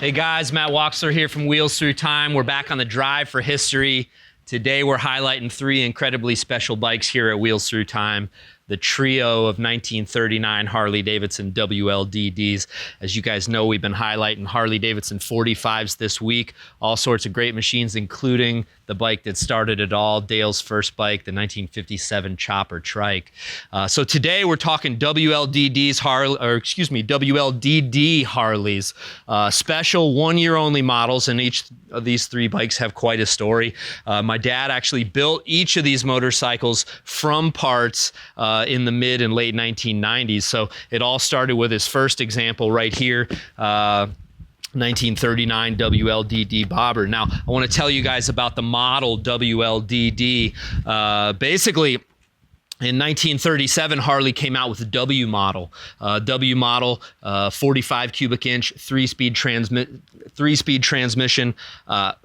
Hey guys, Matt Walksler here from Wheels Through Time. We're back on the drive for history. Today we're highlighting three incredibly special bikes here at Wheels Through Time. The Trio of 1939 Harley-Davidson WLDD'S. As you guys know, we've been highlighting Harley-Davidson 45s this week. All sorts of great machines, including the bike that started it all, Dale's first bike, the 1957 Chopper Trike. So today we're talking WLDD Harleys. Special one-year-only models, and each of these three bikes have quite a story. My dad actually built each of these motorcycles from parts in the mid and late 1990s. So it all started with his first example right here, 1939 WLDD bobber. Now, I want to tell you guys about the model WLDD. Basically, in 1937, Harley came out with the W model. 45 cubic inch, three-speed transmission.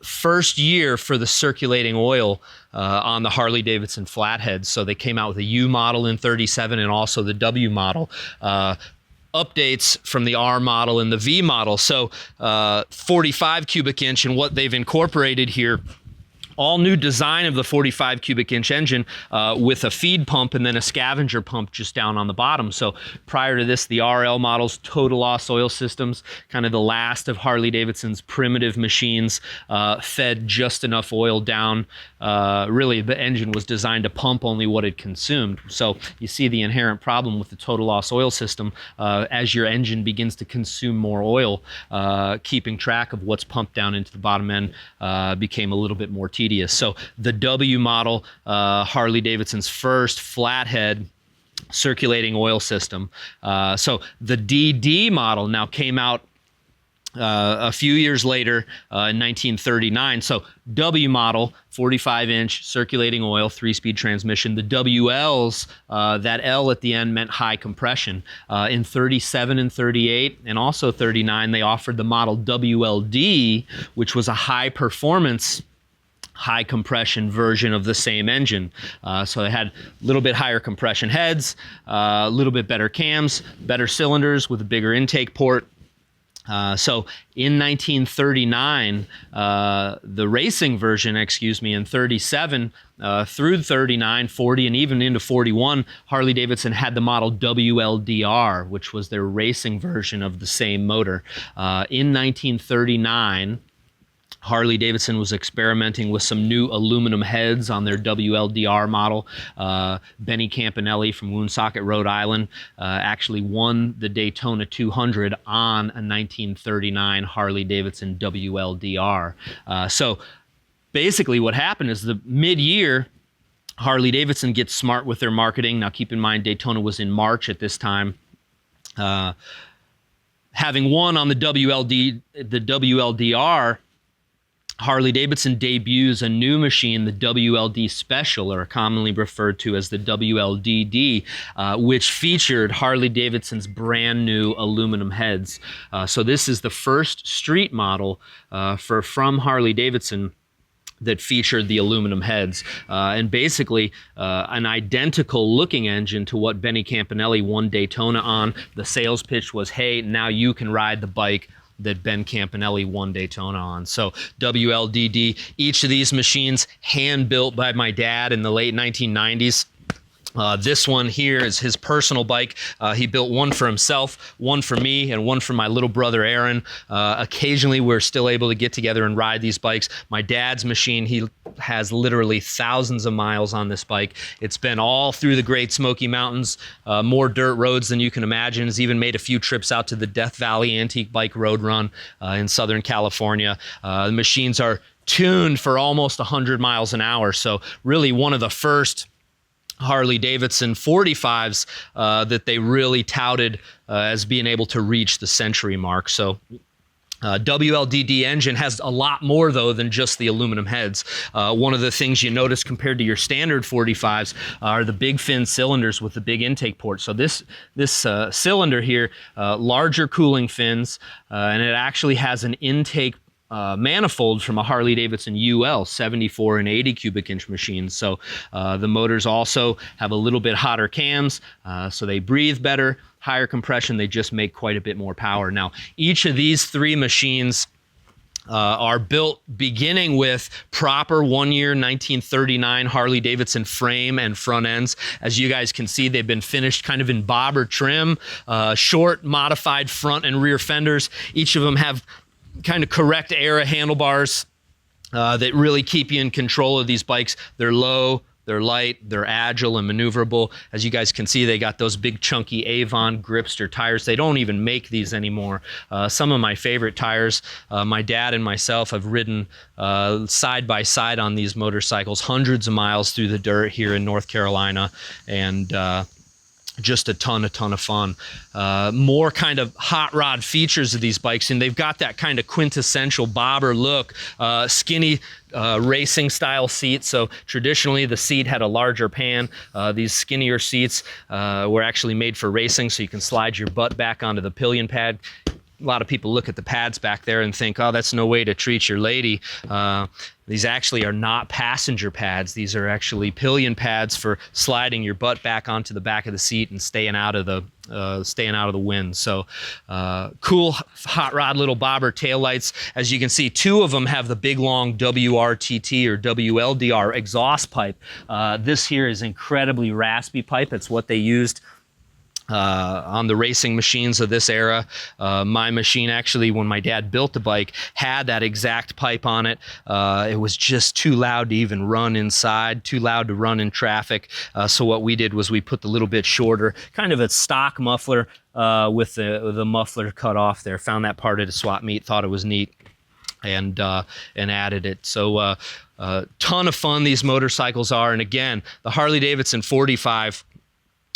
First year for the circulating oil on the Harley-Davidson flatheads. So they came out with a U model in 37 and also the W model. Updates from the R model and the V model. So 45 cubic inch, and what they've incorporated here, all new design of the 45 cubic inch engine with a feed pump and then a scavenger pump just down on the bottom. So prior to this, the RL models, total loss oil systems, kind of the last of Harley-Davidson's primitive machines, fed just enough oil down. Really, the engine was designed to pump only what it consumed. So you see the inherent problem with the total loss oil system. As your engine begins to consume more oil, keeping track of what's pumped down into the bottom end became a little bit more tedious. So the W model, Harley-Davidson's first flathead circulating oil system. So the DD model now came out a few years later in 1939. So W model, 45 inch circulating oil, three-speed transmission. The WLs, that L at the end meant high compression. In 37 and 38 and also 39, they offered the model WLD, which was a high performance, high compression version of the same engine. So they had a little bit higher compression heads, a little bit better cams, better cylinders with a bigger intake port. So in 1939, the racing version, in 37 through 39, 40, and even into 41, Harley-Davidson had the model WLDR, which was their racing version of the same motor. In 1939, Harley-Davidson was experimenting with some new aluminum heads on their WLDR model. Benny Campanelli from Woonsocket, Rhode Island, actually won the Daytona 200 on a 1939 Harley-Davidson WLDR. So basically what happened is the mid-year, Harley-Davidson gets smart with their marketing. Now keep in mind, Daytona was in March at this time. Having won on the WLDR, Harley-Davidson debuts a new machine, the WLD Special, or commonly referred to as the WLDD, which featured Harley-Davidson's brand new aluminum heads. So this is the first street model from Harley-Davidson that featured the aluminum heads, and basically an identical looking engine to what Benny Campanelli won Daytona on. The sales pitch was, hey, now you can ride the bike that Ben Campanelli won Daytona on. So WLDD, each of these machines hand-built by my dad in the late 1990s. This one here is his personal bike. He built one for himself, one for me, and one for my little brother Aaron. Occasionally we're still able to get together and ride these bikes. My dad's machine, he has literally thousands of miles on this bike. It's been all through the Great Smoky Mountains, more dirt roads than you can imagine. It's even made a few trips out to the Death Valley Antique Bike Road Run in Southern California. The machines are tuned for almost 100 miles an hour. So really one of the first Harley-Davidson 45s that they really touted as being able to reach the century mark. So WLDD engine has a lot more, though, than just the aluminum heads. One of the things you notice compared to your standard 45s are the big fin cylinders with the big intake port. So this cylinder here, larger cooling fins, and it actually has an intake manifold from a Harley-Davidson UL 74 and 80 cubic inch machines. So the motors also have a little bit hotter cams, so they breathe better, higher compression, they just make quite a bit more power. Now, each of these three machines are built beginning with proper 1-year 1939 Harley-Davidson frame and front ends. As you guys can see, they've been finished kind of in bobber trim, short modified front and rear fenders. Each of them have kind of correct era handlebars that really keep you in control of these bikes. They're low, they're light, they're agile and maneuverable. As you guys can see, they got those big chunky Avon Gripster tires. They don't even make these anymore. Some of my favorite tires, my dad and myself have ridden side by side on these motorcycles, hundreds of miles through the dirt here in North Carolina, and just a ton of fun. More kind of hot rod features of these bikes, and they've got that kind of quintessential bobber look, skinny racing style seats. So traditionally the seat had a larger pan. These skinnier seats were actually made for racing, so you can slide your butt back onto the pillion pad. A lot of people look at the pads back there and think, oh, that's no way to treat your lady. These actually are not passenger pads. These are actually pillion pads for sliding your butt back onto the back of the seat and staying out of the wind. So cool hot rod little bobber taillights. As you can see, two of them have the big long WRTT or WLDR exhaust pipe. This here is incredibly raspy pipe. It's what they used on the racing machines of this era. My machine, actually, when my dad built the bike, had that exact pipe on it. It was just too loud to even run inside, too loud to run in traffic. So what we did was we put the little bit shorter, kind of a stock muffler with the muffler cut off there. Found that part at a swap meet, thought it was neat, and added it. So ton of fun these motorcycles are. And again, the Harley-Davidson 45,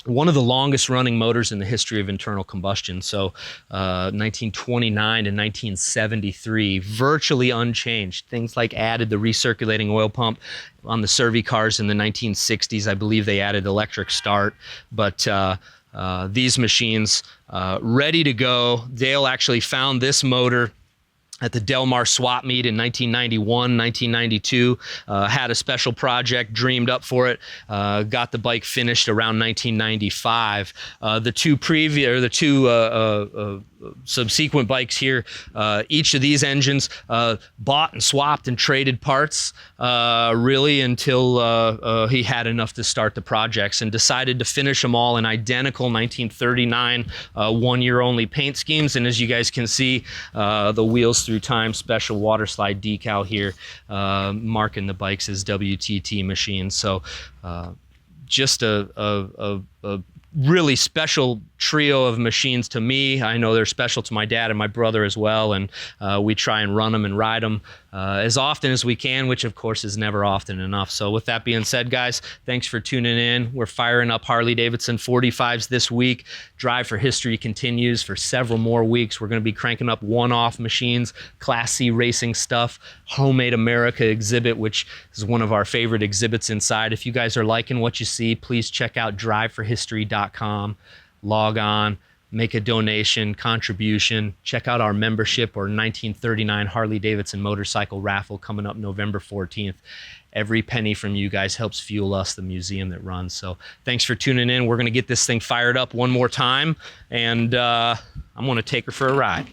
one of the longest running motors in the history of internal combustion. So 1929 to 1973, virtually unchanged. Things like added the recirculating oil pump on the Survey cars in the 1960s. I believe they added electric start, but these machines ready to go. Dale actually found this motor at the Del Mar swap meet in 1991, 1992, had a special project, dreamed up for it, got the bike finished around 1995. The two subsequent bikes here, each of these engines bought and swapped and traded parts really until he had enough to start the projects, and decided to finish them all in identical 1939 1-year only paint schemes. And as you guys can see, the Wheels Through Time special water slide decal here marking the bikes as WTT machines. So just a really special trio of machines to me. I know they're special to my dad and my brother as well, and we try and run them and ride them as often as we can, which of course is never often enough. So with that being said, guys, thanks for tuning in. We're firing up Harley-Davidson 45s this week. Drive for History continues for several more weeks. We're going to be cranking up one-off machines, Class C racing stuff, Homemade America exhibit, which is one of our favorite exhibits inside. If you guys are liking what you see, please check out driveforhistory.com. Log on, make a donation, contribution, check out our membership or 1939 Harley-Davidson motorcycle raffle coming up November 14th. Every penny from you guys helps fuel us, the museum that runs. So thanks for tuning in. We're going to get this thing fired up one more time, and I'm going to take her for a ride.